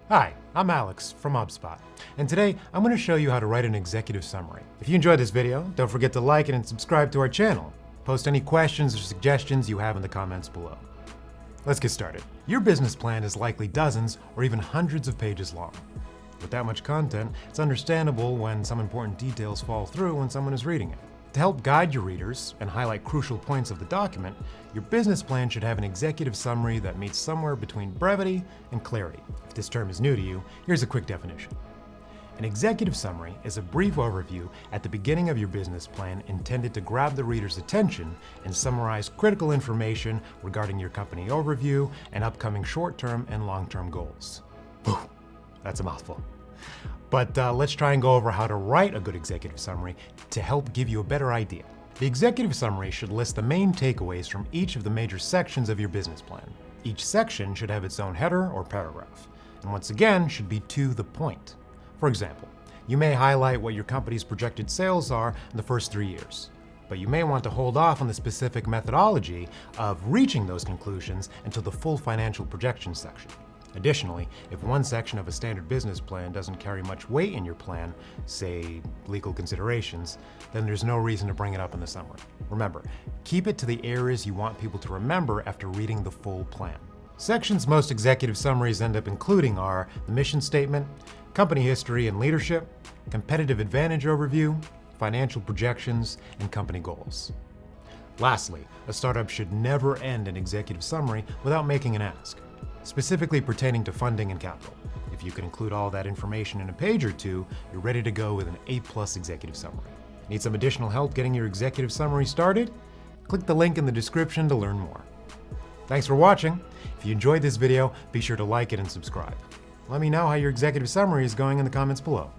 Hi, I'm Alex from HubSpot, and today I'm going to show you how to write an executive summary. If you enjoyed this video, don't forget to like it and subscribe to our channel. Post any questions or suggestions you have in the comments below. Let's get started. Your business plan is likely dozens or even hundreds of pages long. With that much content, it's understandable when some important details fall through when someone is reading it. To help guide your readers and highlight crucial points of the document, your business plan should have an executive summary that meets somewhere between brevity and clarity. If this term is new to you, here's a quick definition. An executive summary is a brief overview at the beginning of your business plan intended to grab the reader's attention and summarize critical information regarding your company overview and upcoming short-term and long-term goals. Whew, that's a mouthful. But let's try and go over how to write a good executive summary to help give you a better idea. The executive summary should list the main takeaways from each of the major sections of your business plan. Each section should have its own header or paragraph, and once again should be to the point. For example, you may highlight what your company's projected sales are in the first 3 years, but you may want to hold off on the specific methodology of reaching those conclusions until the full financial projections section. Additionally, if one section of a standard business plan doesn't carry much weight in your plan, say legal considerations, then there's no reason to bring it up in the summary. Remember, keep it to the areas you want people to remember after reading the full plan. Sections most executive summaries end up including are the mission statement, company history and leadership, competitive advantage overview, financial projections, and company goals. Lastly, a startup should never end an executive summary without making an ask, specifically pertaining to funding and capital. If you can include all that information in a page or two, you're ready to go with an A+ executive summary. Need some additional help getting your executive summary started? Click the link in the description to learn more. Thanks for watching. If you enjoyed this video, be sure to like it and subscribe. Let me know how your executive summary is going in the comments below.